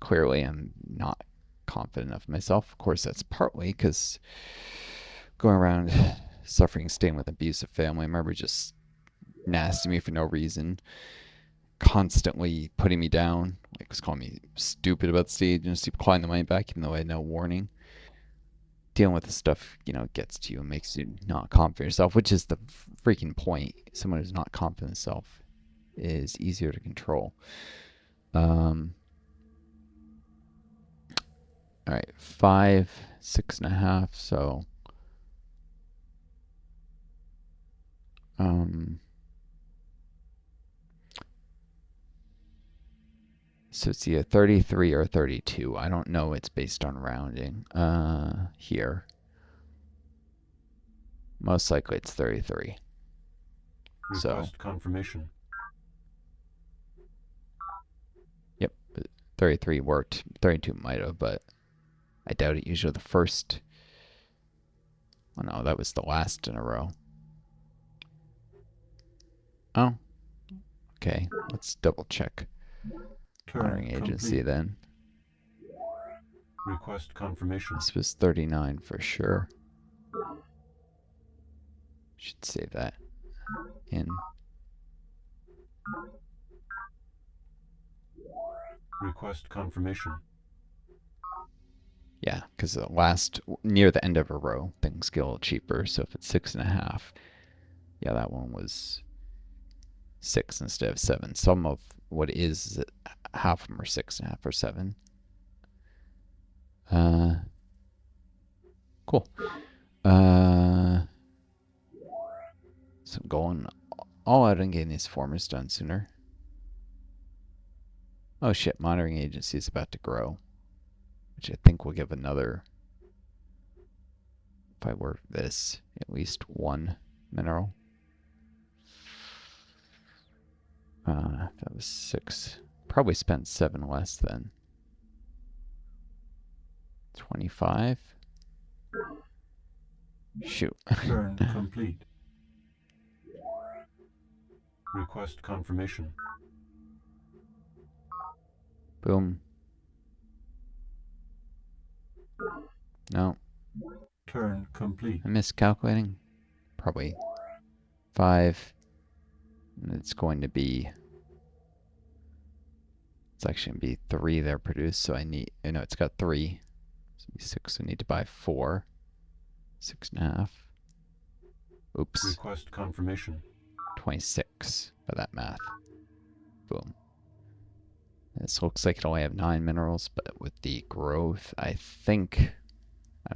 Clearly, I'm not confident enough in myself. Of course, that's partly because going around suffering, staying with an abusive family member just nasty me for no reason, constantly putting me down, like was calling me stupid about the stage and just clawing the money back even though I had no warning. Dealing with this stuff, gets to you and makes you not confident in yourself, which is the freaking point. Someone who's not confident in themselves is easier to control. All right, 5, 6.5. So, so it's either 33 or 32. I don't know. It's based on rounding. Here. Most likely it's 33. Request confirmation. Yep, 33 worked. 32 might have, but I doubt it. Usually the first. Oh no, that was the last in a row. Oh. Okay, let's double check. Monitoring agency then. Request confirmation. This was 39 for sure. Should save that in. Request confirmation. Yeah, because the last, near the end of a row, things get a little cheaper. So if it's 6.5, yeah, that one was 6 instead of 7. Some of what is that half of them are 6.5 or 7. Cool. So I'm going all out and getting these formers done sooner. Oh shit, monitoring agency is about to grow, which I think will give another, if I work this, at least 1 mineral. That was 6. Probably spent 7 less than 25. Shoot. Turn complete. Request confirmation. Boom. No. Turn complete. I miscalculating. Probably 5. And it's going to be. It's actually going to be 3 they're produced. So I need. No, it's got 3. So it'll be 6. So I need to buy 4. 6.5. Oops. Request confirmation. 26 by that math. Boom. This looks like it only have 9 minerals, but with the growth, I'm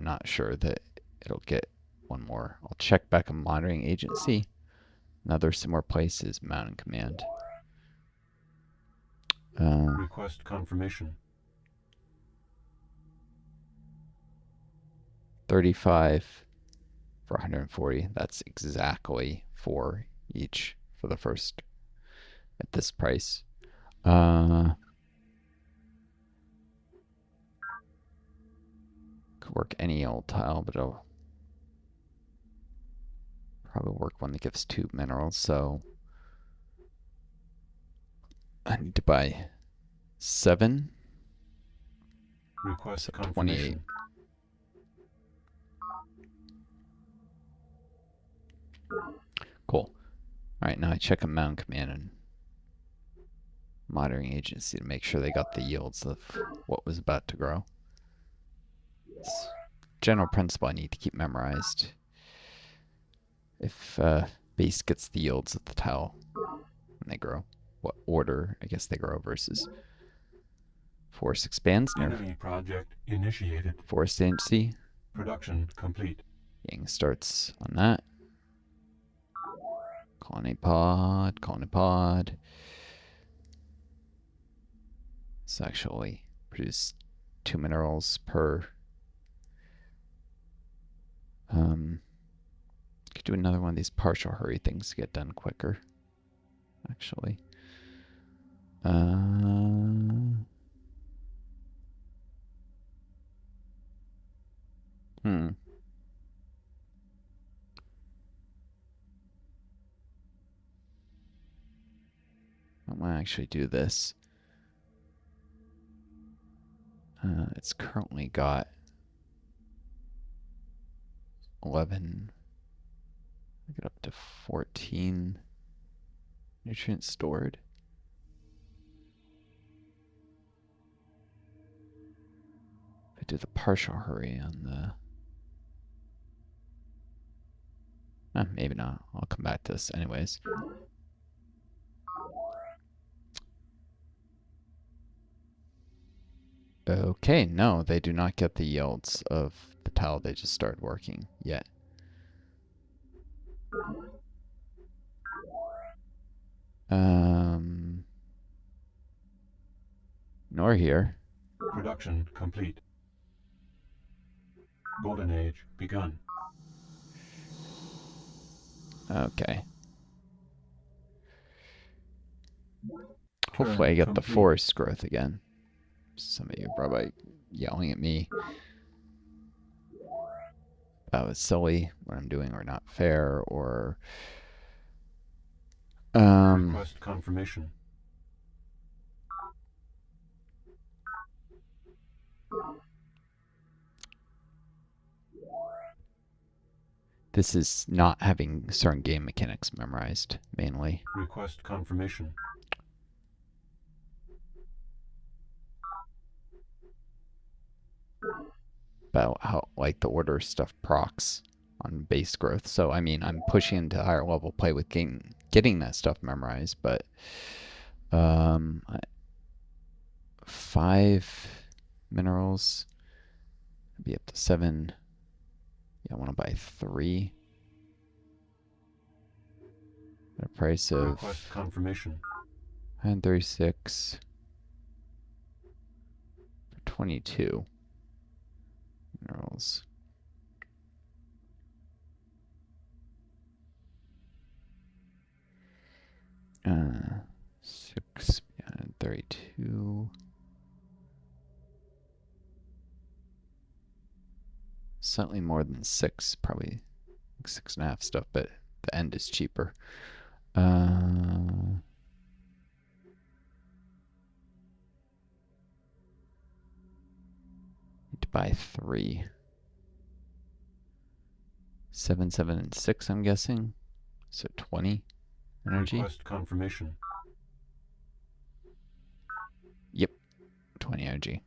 not sure that it'll get 1 more. I'll check back on monitoring agency. Another similar place is mountain command. Request confirmation. 35 for 140. That's exactly 4 each for the first at this price. Could work any old tile, but it'll probably work one that gives 2 minerals, so I need to buy 7. Request So confirmation. 28. Cool. Alright, now I check a mountain command and monitoring agency to make sure they got the yields of what was about to grow. It's general principle I need to keep memorized. If base gets the yields of the tile when they grow, what order I guess they grow versus forest expands. Enemy project initiated. Forest agency. Production complete. Yang starts on that. Colony pod, colony pod. It's actually produced 2 minerals per. Could do another one of these partial hurry things to get done quicker, actually. I want to actually do this. It's currently got 11. Get up to 14 nutrients stored. If I do the partial hurry on the... maybe not. I'll come back to this anyways. Okay, no, they do not get the yields of the tile they just started working yet. Nor here. Production complete. Golden Age begun. Okay. Hopefully I get the complete. forest growth again. Some of you are probably yelling at me about it's silly what I'm doing or not fair or Request confirmation. this is not having certain game mechanics memorized mainly. Request confirmation. About how like the order stuff procs on base growth. So I mean I'm pushing into higher level play with getting that stuff memorized, but 5 minerals, be up to 7. Yeah, I want to buy 3 at a price of Request confirmation. 136 for 22 minerals. Uh, 6, yeah, 32. Slightly more than 6, probably 6.5 stuff, but the end is cheaper. Need to buy 3. 7, 7, and 6, I'm guessing. So 20 energy. Request confirmation. Yep, 20 energy.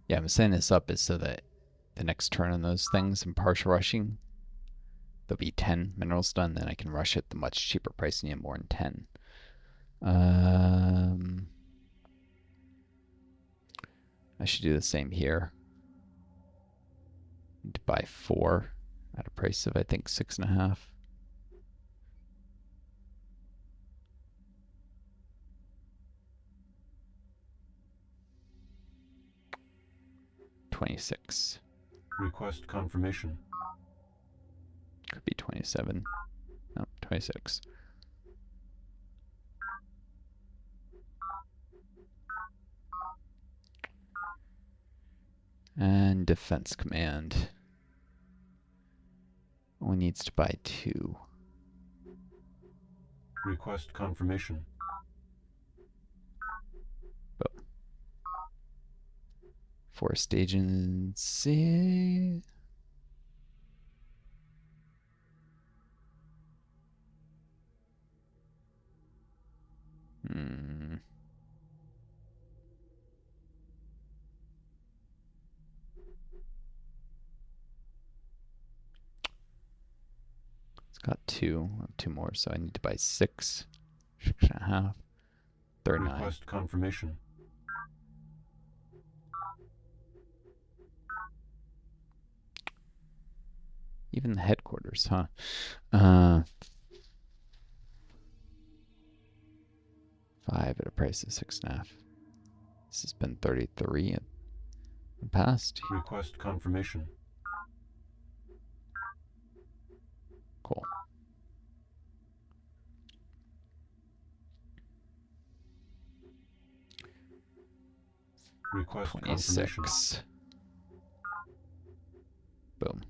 Yeah, I'm setting this up is so that the next turn on those things and partial rushing, there'll be 10 minerals done, then I can rush at the much cheaper price and get more than 10. I should do the same here. Need to buy 4 at a price of I think 6.5. $26. Request confirmation. Could be 27. No, 26. And defense command only needs to buy 2. Request confirmation. Oh. Forest agency. It's got 2. I have 2 more, so I need to buy 6. Should 6.5. 39. Request confirmation. Even the headquarters, huh? 5 at a price of 6.5. This has been 33 in the past. Request confirmation. Cool. Request confirmation. 26. Boom.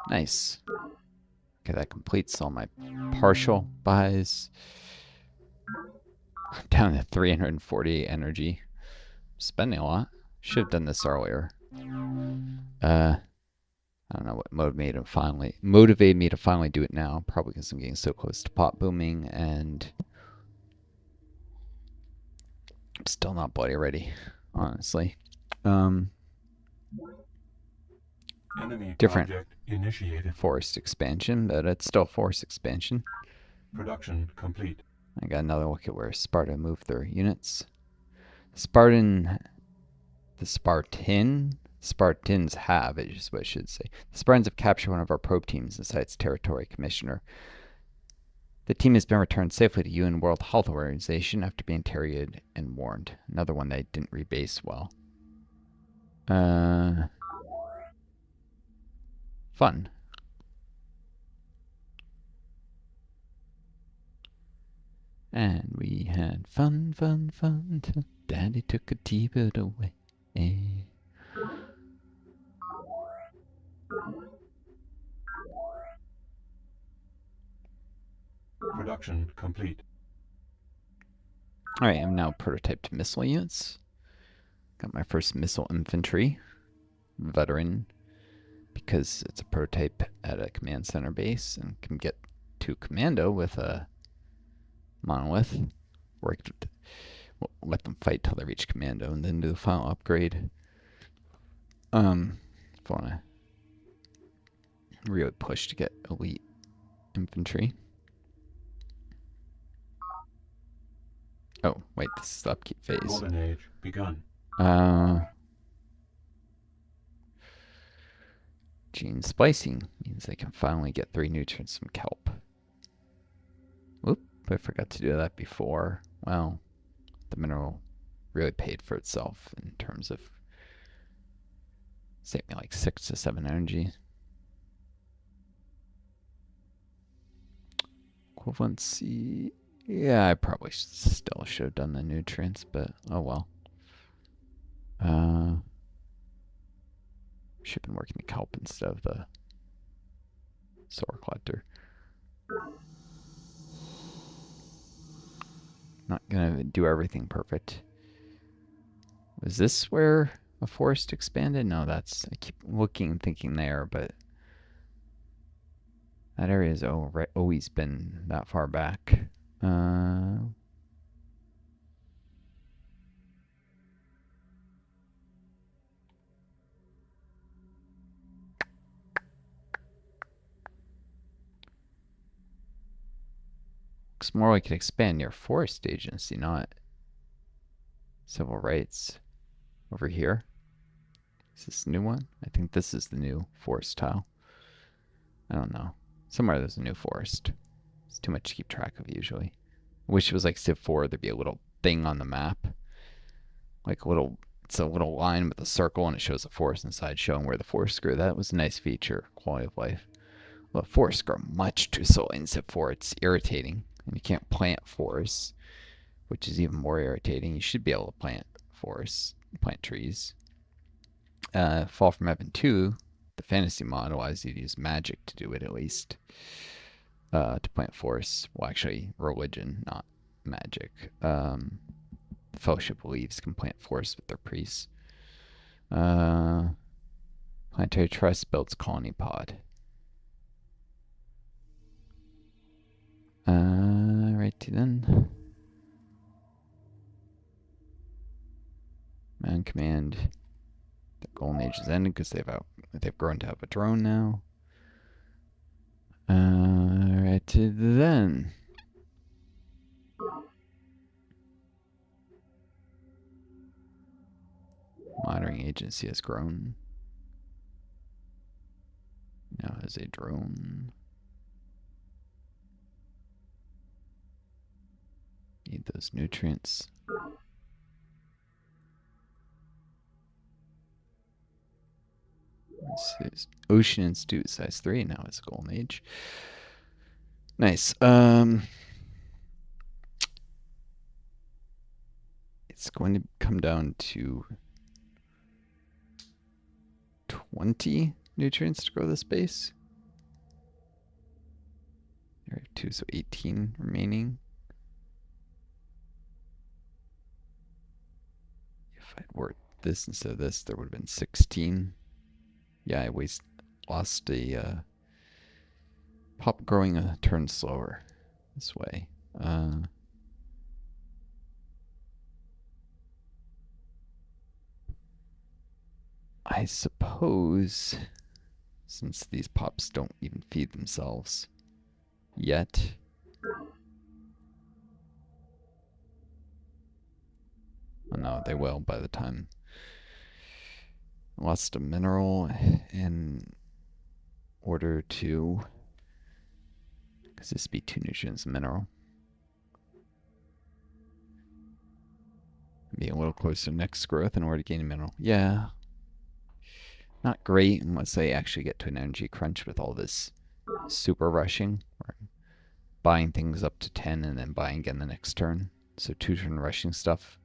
Nice. Okay, that completes all my partial buys. I'm down to 340 energy. Spending a lot. Should have done this earlier. I don't know what motivated me to finally do it now. Probably because I'm getting so close to pot booming and I'm still not bloody ready, honestly. Enemy Different project initiated. forest expansion, but it's still forest expansion. Production complete. I got another look at where Sparta moved their units. Spartans have, is what I should say. The Spartans have captured one of our probe teams inside its territory, Commissioner. The team has been returned safely to UN World Health Organization after being interrogated and warned. Another one they didn't rebase well. Fun. And we had fun till Daddy took a T-bird away. Production complete. Alright, I'm now prototyped missile units. Got my first missile infantry. Veteran. Because it's a prototype at a command center base and can get to commando with a monolith. We'll let them fight till they reach commando and then do the final upgrade. If I want to really push to get elite infantry. Oh, wait, this is the upkeep phase. Golden age begun. Gene splicing means they can finally get 3 nutrients from kelp. Whoop, I forgot to do that before. Well, the mineral really paid for itself in terms of saving me like 6 to 7 energy. Equivalency. Yeah, I probably still should have done the nutrients, but oh well. Should have been working the kelp instead of the solar collector. Not gonna do everything perfect. Was this where a forest expanded? No, that's... I keep looking and thinking there, but that area has always been that far back. Looks more like an expand near forest agency, not civil rights. Over here. Is this the new one? I think this is the new forest tile. I don't know. Somewhere there's a new forest. It's too much to keep track of usually. I wish it was like Civ 4, there'd be a little thing on the map. Like a little, it's a little line with a circle and it shows the forest inside showing where the forest grew. That was a nice feature, quality of life. Well, the forests grow much too slowly in Civ 4. It's irritating. And you can't plant forests, which is even more irritating. You should be able to plant forests, plant trees. Fall from Heaven 2, the fantasy mod allows you to use magic to do it at least. To plant forests. Well, actually, religion, not magic. The Fellowship of Leaves can plant forests with their priests. Planetary Trust builds colony pod. Righty then. Command. The golden age is ended because they've grown to have a drone now. Right then. Monitoring agency has grown. Now has a drone. Need those nutrients. Ocean Institute size 3 now is golden age. Nice. It's going to come down to 20 nutrients to grow this base. There are 2, so 18 remaining. If I'd worked this instead of this, there would have been 16. Yeah, I lost a pop growing a turn slower this way. I suppose, since these pops don't even feed themselves yet, oh no, they will by the time. Lost a mineral in order to, because this be 2 nutrients mineral. Be a little closer to next growth in order to gain a mineral. Yeah. Not great unless they actually get to an energy crunch with all this super rushing. Or buying things up to 10 and then buying again the next turn. So 2 turn rushing stuff